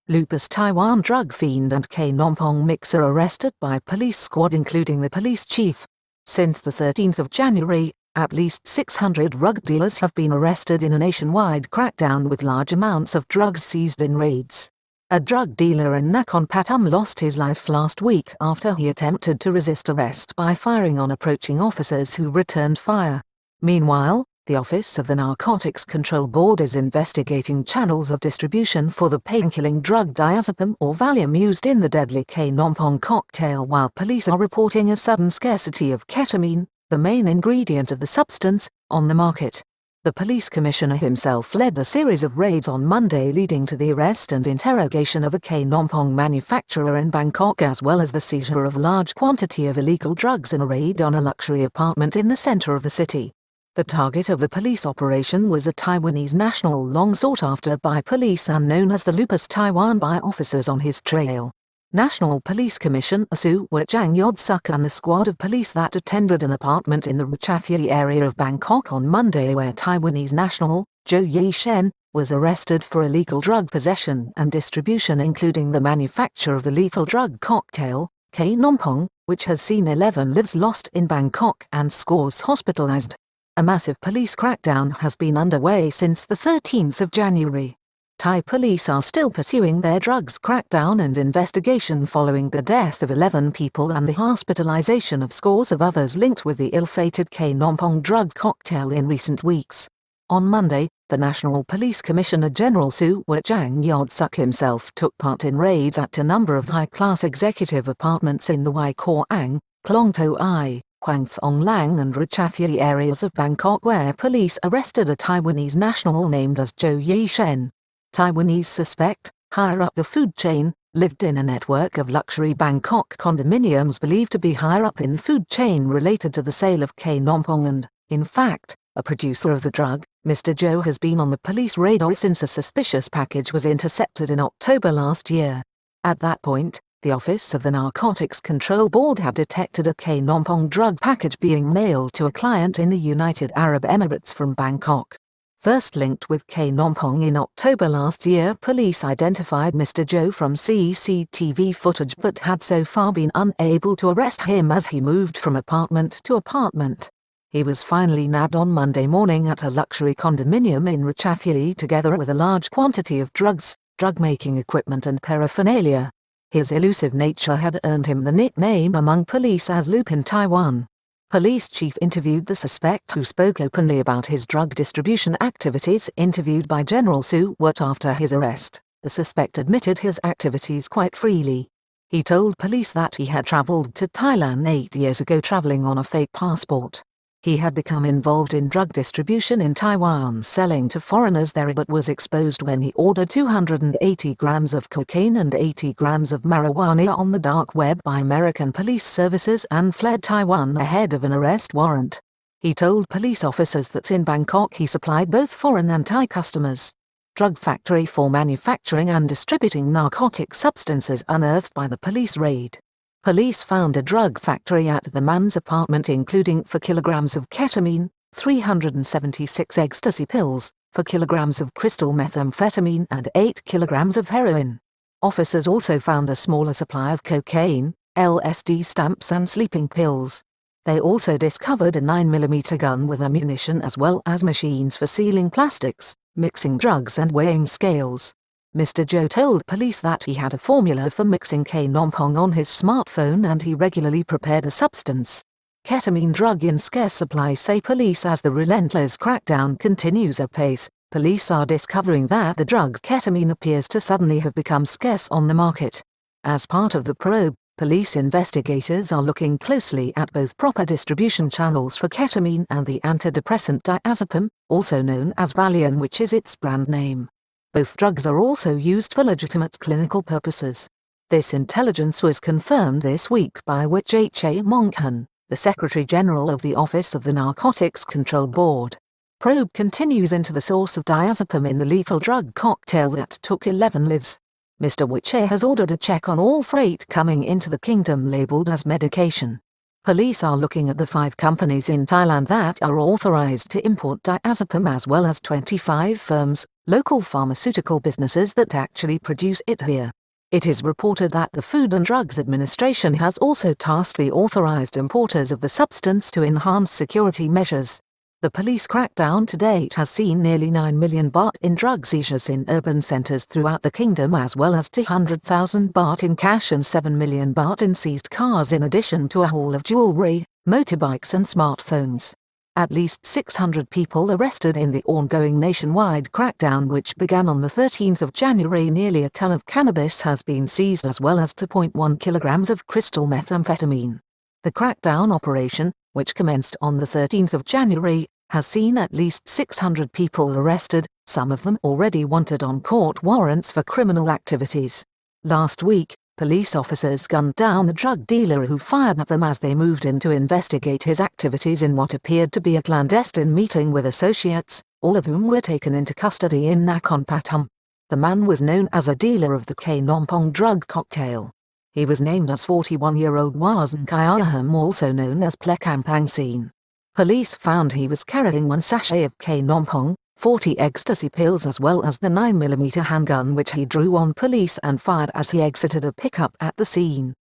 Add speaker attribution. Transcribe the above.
Speaker 1: Lupus Taiwan drug fiend and K Nompong mixer arrested by police squad including the police chief. Since the 13th of January, at least 600 drug dealers have been arrested in a nationwide crackdown with large amounts of drugs seized in raids. A drug dealer in Nakhon Pathom lost his life last week after he attempted to resist arrest by firing on approaching officers who returned fire. Meanwhile, the Office of the Narcotics Control Board is investigating channels of distribution for the painkilling drug diazepam or Valium used in the deadly K Nompong cocktail, while police are reporting a sudden scarcity of ketamine, the main ingredient of the substance, on the market. The police commissioner himself led a series of raids on Monday leading to the arrest and interrogation of a K Nompong manufacturer in Bangkok, as well as the seizure of a large quantity of illegal drugs in a raid on a luxury apartment in the center of the city. The target of the police operation was a Taiwanese national long sought after by police and known as the Lupus Taiwan by officers on his trail. National Police Commissioner Su Wachang Yodsuk and the squad of police that attended an apartment in the Ratchathie area of Bangkok on Monday where Taiwanese national, Zhou Yishen, was arrested for illegal drug possession and distribution, including the manufacture of the lethal drug cocktail, K Nompong, which has seen 11 lives lost in Bangkok and scores hospitalized. A massive police crackdown has been underway since the 13th of January. Thai police are still pursuing their drugs crackdown and investigation following the death of 11 people and the hospitalization of scores of others linked with the ill-fated K Nompong drug cocktail in recent weeks. On Monday, the National Police Commissioner General Su Wachang Yodsuk himself took part in raids at a number of high-class executive apartments in the Wai Khor Ang, Klong To Ai, Quang Thong Lang and Ratchathie areas of Bangkok, where police arrested a Taiwanese national named as Zhou Yishen. Taiwanese suspect, higher up the food chain, lived in a network of luxury Bangkok condominiums believed to be higher up in the food chain related to the sale of K Nompong and, in fact, a producer of the drug. Mr. Zhou has been on the police radar since a suspicious package was intercepted in October last year. At that point, the Office of the Narcotics Control Board had detected a K Nompong drug package being mailed to a client in the United Arab Emirates from Bangkok. First linked with K Nompong in October last year, police identified Mr. Zhou from CCTV footage but had so far been unable to arrest him as he moved from apartment to apartment. He was finally nabbed on Monday morning at a luxury condominium in Ratchathie together with a large quantity of drugs, drug-making equipment and paraphernalia. His elusive nature had earned him the nickname among police as Lupin Taiwan. Police chief interviewed the suspect, who spoke openly about his drug distribution activities. Interviewed by General Su Wat after his arrest, the suspect admitted his activities quite freely. He told police that he had traveled to Thailand 8 years ago traveling on a fake passport. He had become involved in drug distribution in Taiwan, selling to foreigners there, but was exposed when he ordered 280 grams of cocaine and 80 grams of marijuana on the dark web by American police services and fled Taiwan ahead of an arrest warrant. He told police officers that in Bangkok he supplied both foreign and Thai customers. Drug factory for manufacturing and distributing narcotic substances unearthed by the police raid. Police found a drug factory at the man's apartment, including 4 kilograms of ketamine, 376 ecstasy pills, 4 kilograms of crystal methamphetamine and 8 kilograms of heroin. Officers also found a smaller supply of cocaine, LSD stamps and sleeping pills. They also discovered a 9mm gun with ammunition as well as machines for sealing plastics, mixing drugs and weighing scales. Mr. Zhou told police that he had a formula for mixing K Nompong on his smartphone and he regularly prepared the substance. Ketamine drug in scarce supply, say police. As the relentless crackdown continues apace, police are discovering that the drug ketamine appears to suddenly have become scarce on the market. As part of the probe, police investigators are looking closely at both proper distribution channels for ketamine and the antidepressant diazepam, also known as Valium, which is its brand name. Both drugs are also used for legitimate clinical purposes. This intelligence was confirmed this week by K Nompong, the Secretary General of the Office of the Narcotics Control Board. Probe continues into the source of diazepam in the lethal drug cocktail that took 11 lives. Mr. Wiche has ordered a check on all freight coming into the kingdom labeled as medication. Police are looking at the 5 companies in Thailand that are authorized to import diazepam, as well as 25 firms, local pharmaceutical businesses that actually produce it here. It is reported that the Food and Drugs Administration has also tasked the authorized importers of the substance to enhance security measures. The police crackdown to date has seen nearly 9 million baht in drug seizures in urban centers throughout the kingdom, as well as 200,000 baht in cash and 7 million baht in seized cars, in addition to a haul of jewelry, motorbikes and smartphones. At least 600 people arrested in the ongoing nationwide crackdown, which began on the 13th of January. Nearly a ton of cannabis has been seized, as well as 2.1 kilograms of crystal methamphetamine. The crackdown operation, which commenced on the 13th of January, has seen at least 600 people arrested, some of them already wanted on court warrants for criminal activities. Last week, police officers gunned down a drug dealer who fired at them as they moved in to investigate his activities in what appeared to be a clandestine meeting with associates, all of whom were taken into custody in Nakhon Pathom. The man was known as a dealer of the K Nompong drug cocktail. He was named as 41-year-old Wasan Kyaham, also known as Plekampang Scene. Police found he was carrying 1 sachet of K Nompong, 40 ecstasy pills, as well as the 9mm handgun which he drew on police and fired as he exited a pickup at the scene.